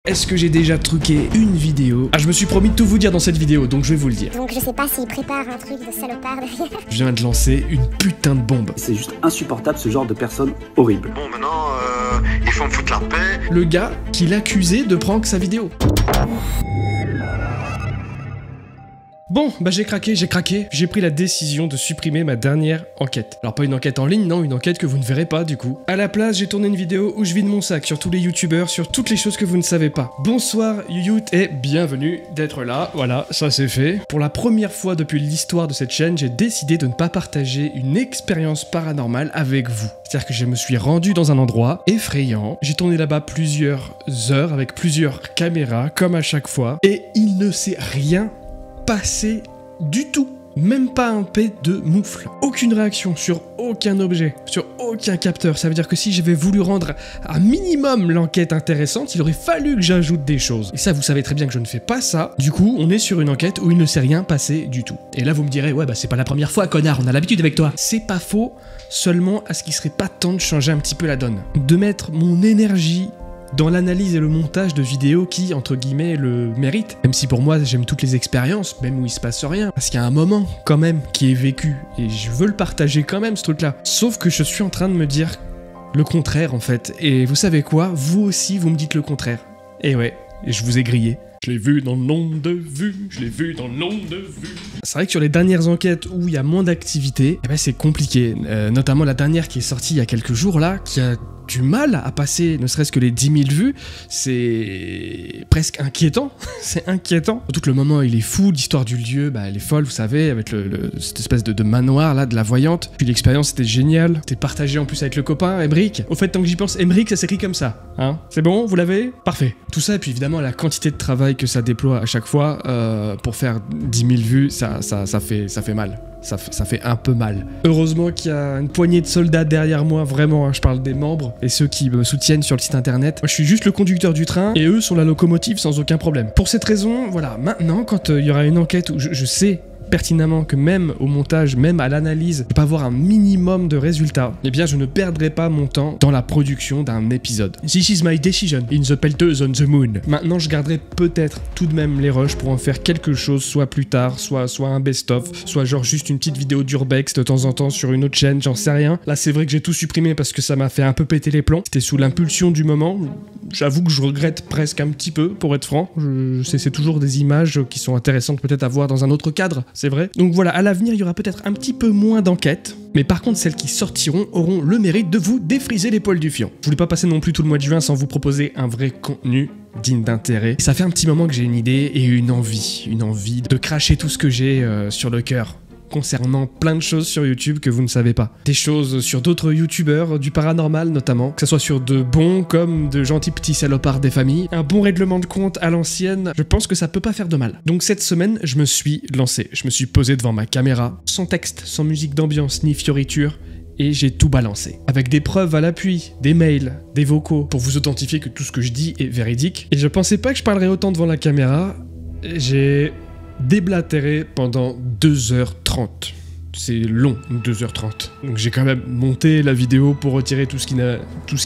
Est-ce que j'ai déjà truqué une vidéo? Ah, je me suis promis de tout vous dire dans cette vidéo, donc je vais vous le dire. Donc je sais pas s'il prépare un truc de salopard derrière. Je viens de lancer une putain de bombe. C'est juste insupportable ce genre de personne horrible. Bon maintenant, il faut me foutre la paix. Le gars qui l'accusait de prank sa vidéo. Bon, bah j'ai craqué, j'ai pris la décision de supprimer ma dernière enquête. Alors pas une enquête en ligne, non, une enquête que vous ne verrez pas du coup. À la place, j'ai tourné une vidéo où je vide mon sac sur tous les youtubeurs, sur toutes les choses que vous ne savez pas. Bonsoir Yout et bienvenue d'être là, voilà, ça c'est fait. Pour la première fois depuis l'histoire de cette chaîne, j'ai décidé de ne pas partager une expérience paranormale avec vous. C'est-à-dire que je me suis rendu dans un endroit effrayant, j'ai tourné là-bas plusieurs heures avec plusieurs caméras, comme à chaque fois, et il ne s'est rien passé du tout. Même pas un pet de moufle. Aucune réaction sur aucun objet, sur aucun capteur. Ça veut dire que si j'avais voulu rendre un minimum l'enquête intéressante, il aurait fallu que j'ajoute des choses. Et ça, vous savez très bien que je ne fais pas ça. Du coup, on est sur une enquête où il ne s'est rien passé du tout. Et là, vous me direz, ouais, bah c'est pas la première fois, connard, on a l'habitude avec toi. C'est pas faux, seulement à ce qu'il serait pas temps de changer un petit peu la donne. De mettre mon énergie dans l'analyse et le montage de vidéos qui, entre guillemets, le méritent. Même si pour moi, j'aime toutes les expériences, même où il se passe rien. Parce qu'il y a un moment, quand même, qui est vécu. Et je veux le partager quand même, ce truc-là. Sauf que je suis en train de me dire le contraire, en fait. Et vous savez quoi? Vous aussi, vous me dites le contraire. Et ouais, et je vous ai grillé. Je l'ai vu dans le nombre de vues, je l'ai vu dans le nombre de vues. C'est vrai que sur les dernières enquêtes où il y a moins d'activité, eh ben c'est compliqué. Notamment la dernière qui est sortie il y a quelques jours là, qui a du mal à passer ne serait-ce que les 10 000 vues, c'est presque inquiétant. C'est inquiétant. Surtout que le moment il est fou, l'histoire du lieu, bah, elle est folle, vous savez, avec cette espèce de manoir là, de la voyante. Puis l'expérience était géniale. C'était partagé en plus avec le copain, Emric. Au fait, tant que j'y pense, Emric ça s'écrit comme ça. Hein, c'est bon, vous l'avez? Parfait. Tout ça, et puis évidemment la quantité de travail que ça déploie à chaque fois pour faire 10 000 vues, ça fait mal. Ça fait un peu mal. Heureusement qu'il y a une poignée de soldats derrière moi, vraiment, hein, je parle des membres et ceux qui me soutiennent sur le site internet. Moi, je suis juste le conducteur du train et eux sont la locomotive sans aucun problème. Pour cette raison, voilà, maintenant, quand il y aura une enquête où je sais pertinemment que même au montage, même à l'analyse, je peux pas avoir un minimum de résultats, eh bien je ne perdrai pas mon temps dans la production d'un épisode. This is my decision in the pelteuse on the moon. Maintenant je garderai peut-être tout de même les rushs pour en faire quelque chose, soit plus tard, soit un best-of, soit genre juste une petite vidéo d'urbex de temps en temps sur une autre chaîne, j'en sais rien. Là c'est vrai que j'ai tout supprimé parce que ça m'a fait un peu péter les plombs. C'était sous l'impulsion du moment. J'avoue que je regrette presque un petit peu, pour être franc. C'est toujours des images qui sont intéressantes peut-être à voir dans un autre cadre, c'est vrai. Donc voilà, à l'avenir, il y aura peut-être un petit peu moins d'enquêtes, mais par contre, celles qui sortiront auront le mérite de vous défriser les poils du fion. Je voulais pas passer non plus tout le mois de juin sans vous proposer un vrai contenu digne d'intérêt. Ça fait un petit moment que j'ai une idée et une envie de cracher tout ce que j'ai sur le cœur concernant plein de choses sur YouTube que vous ne savez pas. Des choses sur d'autres youtubeurs, du paranormal notamment, que ce soit sur de bons comme de gentils petits salopards des familles. Un bon règlement de compte à l'ancienne, je pense que ça peut pas faire de mal. Donc cette semaine, je me suis lancé. Je me suis posé devant ma caméra, sans texte, sans musique d'ambiance ni fioriture, et j'ai tout balancé. Avec des preuves à l'appui, des mails, des vocaux, pour vous authentifier que tout ce que je dis est véridique. Et je pensais pas que je parlerais autant devant la caméra. J'ai déblatéré pendant 2h30. C'est long, 2h30. Donc j'ai quand même monté la vidéo pour retirer tout ce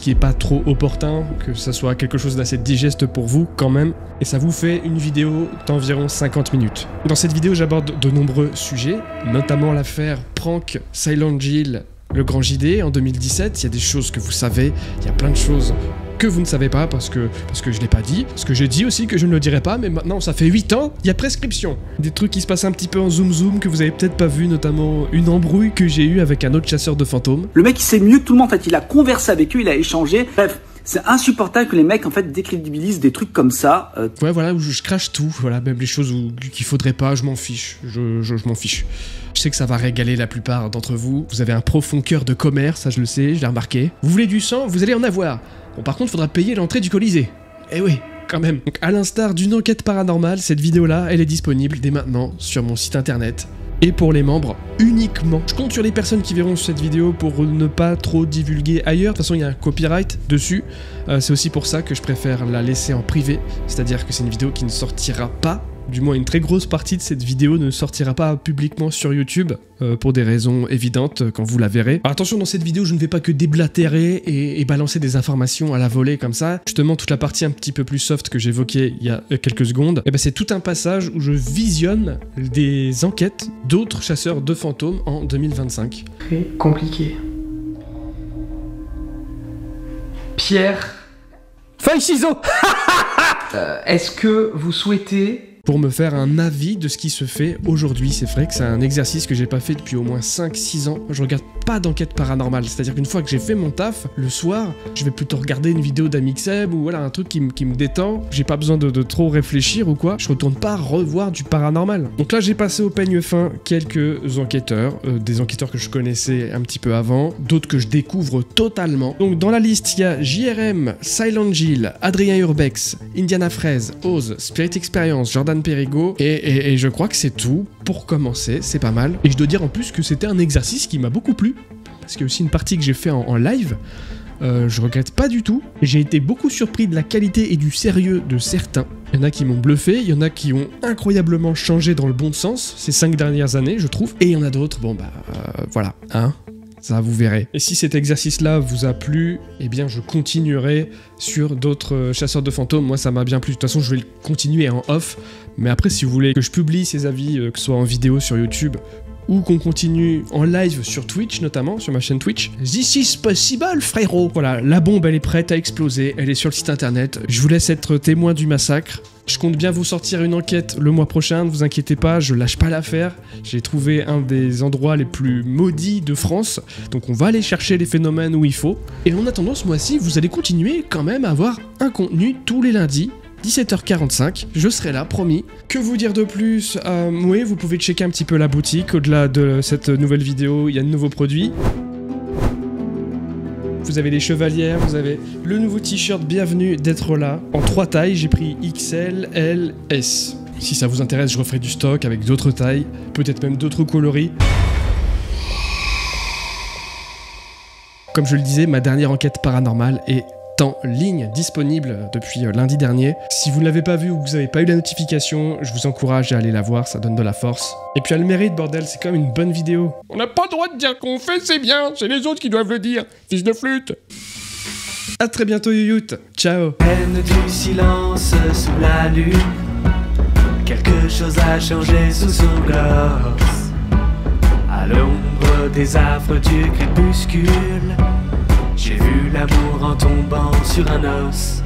qui est pas trop opportun, que ça soit quelque chose d'assez digeste pour vous quand même. Et ça vous fait une vidéo d'environ 50 minutes. Dans cette vidéo, j'aborde de nombreux sujets, notamment l'affaire prank Silent Jill, le grand JD en 2017. Il y a des choses que vous savez, il y a plein de choses que vous ne savez pas parce que je l'ai pas dit, parce que j'ai dit aussi que je ne le dirais pas, mais maintenant ça fait 8 ans, il y a prescription. Des trucs qui se passent un petit peu en zoom que vous avez peut-être pas vu, notamment une embrouille que j'ai eue avec un autre chasseur de fantômes. Le mec il sait mieux que tout le monde, en fait, il a conversé avec eux, il a échangé, bref. C'est insupportable que les mecs en fait décrédibilisent des trucs comme ça. Ouais voilà, où je crache tout, voilà, même les choses qu'il faudrait pas, je m'en fiche, je m'en fiche. Je sais que ça va régaler la plupart d'entre vous, vous avez un profond cœur de commerce, ça je le sais, je l'ai remarqué. Vous voulez du sang, vous allez en avoir. Bon par contre, faudra payer l'entrée du Colisée. Eh oui, quand même. Donc à l'instar d'une enquête paranormale, cette vidéo-là, elle est disponible dès maintenant sur mon site internet. Et pour les membres uniquement. Je compte sur les personnes qui verront cette vidéo pour ne pas trop divulguer ailleurs. De toute façon, il y a un copyright dessus. C'est aussi pour ça que je préfère la laisser en privé. C'est-à-dire que c'est une vidéo qui ne sortira pas Du moins, une très grosse partie de cette vidéo ne sortira pas publiquement sur YouTube, pour des raisons évidentes, quand vous la verrez. Alors attention, dans cette vidéo, je ne vais pas que déblatérer et balancer des informations à la volée comme ça. Justement, toute la partie un petit peu plus soft que j'évoquais il y a quelques secondes, et ben c'est tout un passage où je visionne des enquêtes d'autres chasseurs de fantômes en 2025. Très compliqué. Pierre... Feuille ciseaux. Est-ce que vous souhaitez... Pour me faire un avis de ce qui se fait aujourd'hui, c'est vrai que c'est un exercice que j'ai pas fait depuis au moins 5-6 ans. Je regarde pas d'enquête paranormale, c'est-à-dire qu'une fois que j'ai fait mon taf, le soir, je vais plutôt regarder une vidéo d'Amixem ou voilà un truc qui me détend. J'ai pas besoin de trop réfléchir ou quoi. Je retourne pas revoir du paranormal. Donc là, j'ai passé au peigne fin quelques enquêteurs, des enquêteurs que je connaissais un petit peu avant, d'autres que je découvre totalement. Donc dans la liste, il y a JRM, Silent Jill, Adrien Urbex, Indiana Fraise, Oz, Spirit Experience, Jordan Perigo, et je crois que c'est tout. Pour commencer, c'est pas mal. Et je dois dire en plus que c'était un exercice qui m'a beaucoup plu, parce qu'il y a aussi une partie que j'ai fait en live, je regrette pas du tout. J'ai été beaucoup surpris de la qualité et du sérieux de certains. Il y en a qui m'ont bluffé, il y en a qui ont incroyablement changé dans le bon sens ces 5 dernières années, je trouve. Et il y en a d'autres, bon bah voilà, hein. Ça, vous verrez. Et si cet exercice-là vous a plu, eh bien je continuerai sur d'autres chasseurs de fantômes. Moi, ça m'a bien plu. De toute façon, je vais le continuer en off. Mais après, si vous voulez que je publie ces avis, que ce soit en vidéo sur YouTube, ou qu'on continue en live sur Twitch, notamment, sur ma chaîne Twitch, this is possible, frérot. Voilà, la bombe, elle est prête à exploser. Elle est sur le site internet. Je vous laisse être témoin du massacre. Je compte bien vous sortir une enquête le mois prochain, ne vous inquiétez pas, je lâche pas l'affaire. J'ai trouvé un des endroits les plus maudits de France, donc on va aller chercher les phénomènes où il faut. Et en attendant, ce mois-ci, vous allez continuer quand même à avoir un contenu tous les lundis, 17h45, je serai là, promis. Que vous dire de plus? Oui, vous pouvez checker un petit peu la boutique, au-delà de cette nouvelle vidéo, il y a de nouveaux produits. Vous avez les chevalières, vous avez le nouveau t-shirt Bienvenue d'être là. En 3 tailles, j'ai pris XL, L, S. Si ça vous intéresse, je referai du stock avec d'autres tailles, peut-être même d'autres coloris. Comme je le disais, ma dernière enquête paranormale est en ligne, disponible depuis lundi dernier. Si vous ne l'avez pas vu ou que vous n'avez pas eu la notification, je vous encourage à aller la voir, ça donne de la force. Et puis elle mérite, bordel, c'est quand même une bonne vidéo. On n'a pas le droit de dire qu'on fait, c'est bien, c'est les autres qui doivent le dire, fils de flûte. A très bientôt, Yoyout, ciao. Peine du silence sous la lune, quelque chose a changé sous son gloss. À l'ombre des affres du crépuscule, j'ai vu l'amour en tombant sur un os.